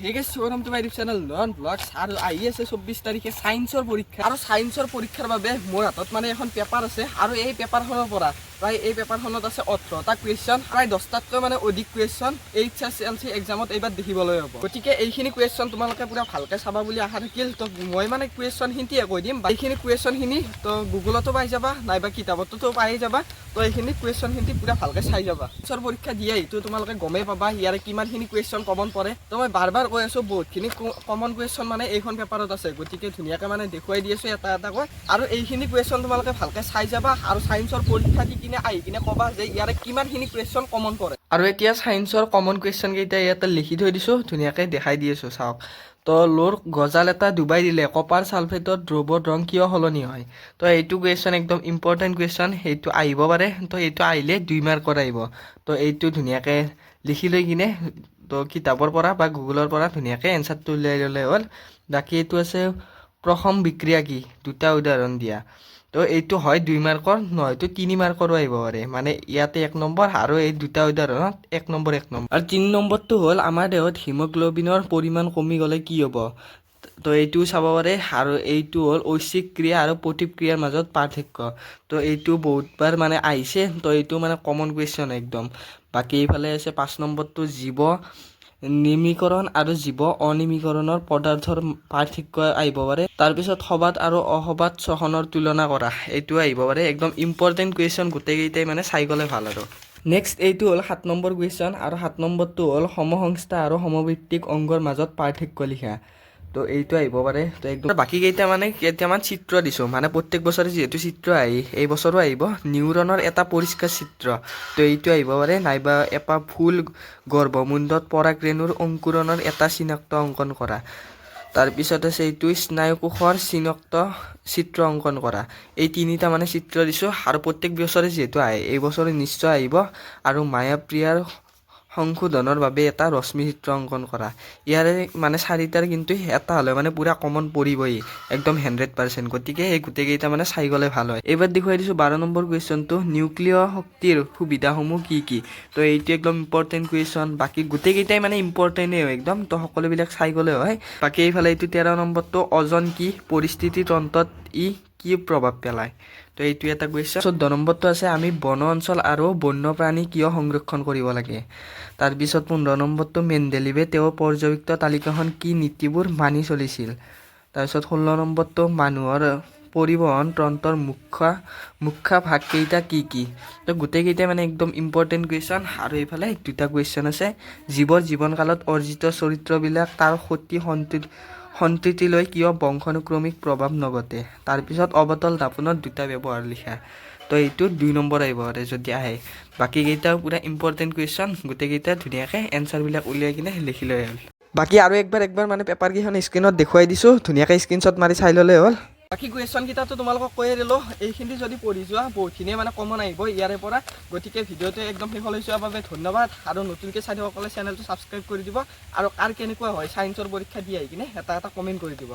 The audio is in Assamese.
হে গেছ ওৰম তোমাৰ ইউটিউব চ্যানেল লন ব্লগস আৰ আহি আছে 24 তাৰিখে সায়েন্সৰ পৰীক্ষা আৰু সায়েন্সৰ পৰীক্ষাৰ বাবে মোৰ হাতত মানে এখন পেপাৰ আছে আৰু এই পেপাৰখনৰ পৰা প্ৰায় এই পেপাৰখনত আছে 18টা কুৱেশ্যন প্ৰায় 10টাতকৈ মানে অধিক কুৱেশ্যন এইচএসএলসি এক্সামত এইবাৰ দেখিবলৈ হ'ব গতিকে এইখিনি কুৱেশ্যন তোমালোকে পুৰা ভালকৈ চাবা বুলি আশা থাকিল তো মই মানে কুৱেশ্যন হিন্তিয়ে কৈ দিম এইখিনি কুৱেশ্যন হিনি তো গুগলতো পাই যাবা নাইবা কিতাপতো পাই যাবা তো এইখিনি কুৱেশ্যন হিন্তি পুৰা ভালকৈ চাই যাবা সায়েন্সৰ পৰীক্ষা দিয়ে এইটো তোমালোকে গমেই পাবা ইয়াৰে কিমানখিনি কুৱেশ্যন কমন পৰে তো মই বাৰ কৈ আছো বহুতখিনি কমন কুৱেশ্যন মানে এইখন পেপাৰত আছে গতিকে ধুনীয়াকৈ মানে দেখুৱাই দি আছো এটা কৈ আৰু এইখিনি কুৱেশ্যন তোমালোকে ভালকৈ চাই যাবা আৰু সায়েন্সৰ পৰীক্ষা দি কিনে আহি কিনে ক'বা যে ইয়াৰে কিমানখিনি কুৱেশ্যন কমন পৰে আৰু এতিয়া সায়েন্সৰ কমন কুৱেশ্যন কেইটা ইয়াতে লিখি থৈ দিছো ধুনীয়াকৈ দেখাই দি আছো চাওক তো লোৰ গজাল এটা ডুবাই দিলে কপাৰ ছালফেটত দ্ৰৱৰ ৰং কিয় সলনি হয় তো এইটো কুৱেশ্যন একদম ইম্পৰ্টেণ্ট কুৱেশ্যন সেইটো আহিব পাৰে তো এইটো আহিলে 2 মাৰ্কৰ আহিব তো এইটো ধুনীয়াকৈ লিখি লৈ কিনে তো কিতাপৰ পৰা বা গুগলৰ পৰা ধুনীয়াকৈ এনচাৰটো উলিয়াই ল'লে হ'ল বাকী এইটো আছে প্ৰথম বিক্ৰিয়া কি দুটা উদাহৰণ দিয়া তো এইটো হয় 2 মাৰ্কৰ নহয়তো 3 মাৰ্কৰো আহিব পাৰে মানে ইয়াতে 1 নম্বৰ আৰু এই দুটা উদাহৰণত 1 নম্বৰ আৰু 3 নম্বৰটো হ'ল আমাৰ দেহত হিমোগ্লোবিনৰ পৰিমাণ কমি গ'লে কি হ'ব তো এইটোও চাব পাৰে আৰু এইটো হ'ল ঐচ্ছিক ক্ৰিয়া আৰু প্ৰতিক্ৰিয়াৰ মাজত পাৰ্থক্য তো এইটো বহুতবাৰ মানে আহিছে তো এইটো মানে কমন কুৱেশ্যন একদম বাকী এইফালে আছে 5 নম্বৰটো জীৱ নিৰ্মীকৰণ আৰু জীৱ অনিৰ্মীকৰণৰ পদাৰ্থৰ পাৰ্থক্য আহিব পাৰে তাৰপিছত সবাত আৰু অসবাত শ্বসনৰ তুলনা কৰা এইটো আহিব পাৰে একদম ইম্পৰ্টেণ্ট কুৱেশ্যন গোটেইকেইটাই মানে চাই গ'লে ভাল আৰু নেক্সট এইটো হ'ল 7 নম্বৰ কুৱেশ্যন আৰু 7 নম্বৰটো হ'ল সমসংস্থা আৰু সমভিত্তিক অংগৰ মাজত পাৰ্থক্য লিখা তো এইটো আহিব পাৰে তো একদম বাকীকেইটা মানে কেইটামান চিত্ৰ দিছোঁ মানে প্ৰত্যেক বছৰে যিহেতু চিত্ৰ আহি এই বছৰো আহিব নিউৰনৰ এটা পৰিষ্কাৰ চিত্ৰ তো এইটো আহিব পাৰে নাইবা এটা ফুল গৰ্ভমুণ্ডত পৰাগৰেণুৰ অংকুৰণৰ এটা চিনাক্ত অংকন কৰা তাৰপিছত আছে এইটো স্নায়ুকোষৰ চিত্ৰ অংকন কৰা এই তিনিটা মানে চিত্ৰ দিছোঁ আৰু প্ৰত্যেক বছৰে যিহেতু আহে এই বছৰে নিশ্চয় আহিব আৰু মায়াপ্ৰিয়াৰ সংশোধনৰ বাবে এটা ৰশ্মি চিত্ৰ অংকন কৰা ইয়াৰে মানে চাৰিটাৰ কিন্তু এটা হ'লে মানে পুৰা কমন পৰিবই একদম 100% গতিকে এই গোটেইকেইটা মানে চাই গ'লে ভাল হয় এইবাৰ দেখুৱাই দিছোঁ 12 নম্বৰ কুৱেশ্যনটো নিউক্লিয় শক্তিৰ সুবিধাসমূহ কি কি তো এইটো একদম ইম্পৰ্টেণ্ট কুৱেশ্যন বাকী গোটেইকেইটাই মানে ইম্পৰ্টেণ্টেই হয় একদম তো সকলোবিলাক চাই গ'লে হয় বাকী এইফালে এইটো 13 নম্বৰটো ওজন কি পৰিস্থিতি তন্ত্ৰত ই কি প্ৰভাৱ পেলায় তো এইটো এটা কুৱেশ্যন 14 নম্বৰটো আছে আমি বন অঞ্চল আৰু বন্যপ্ৰাণী কিয় সংৰক্ষণ কৰিব লাগে তাৰপিছত 15 নম্বৰটো মেণ্ডেলিভে তেওঁৰ পৰ্যবেক্ষিত তালিকাখন কি নীতিবোৰ মানি চলিছিল তাৰপিছত 16 নম্বৰটো মানুহৰ পৰিবহণ তন্ত্ৰৰ মুখ্য ভাগকেইটা কি তো গোটেইকেইটা মানে একদম ইম্পৰ্টেণ্ট কুৱেশ্যন আৰু এইফালে দুটা কুৱেশ্যন আছে জীৱৰ জীৱনকালত অৰ্জিত চৰিত্ৰবিলাক তাৰ সতি সন্ততিলৈ কিয় বংশানুক্ৰমিক প্ৰভাৱ নঘটে তাৰপিছত অৱতল দাপোনত দুটা ব্যৱহাৰ লিখা তো এইটো 2 নম্বৰ আহিব পাৰে যদি আহে বাকীকেইটাও পুৰা ইম্পৰ্টেণ্ট কুৱেশ্যন গোটেইকেইটা ধুনীয়াকৈ এনচাৰবিলাক উলিয়াই কিনে লিখি লৈ হ'ল বাকী আৰু একবাৰ মানে পেপাৰকেইখন স্ক্ৰীণত দেখুৱাই দিছোঁ ধুনীয়াকৈ স্ক্ৰীণশ্বট মাৰি চাই ল'লে হ'ল বাকী কুৱেশ্যন কেইটাতো তোমালোকক কৈয়ে দিলোঁ এইখিনি যদি পঢ়ি যোৱা বহুতখিনিয়ে মানে কমন আহিব ইয়াৰে পৰা গতিকে ভিডিঅ'টো একদম শেষলৈ চোৱাৰ বাবে ধন্যবাদ আৰু নতুনকৈ চাই থকাসকলে চেনেলটো ছাবস্ক্ৰাইব কৰি দিব আৰু কাৰ কেনেকুৱা হয় ছায়েন্সৰ পৰীক্ষা দি আহি কিনে এটা কমেণ্ট কৰি দিব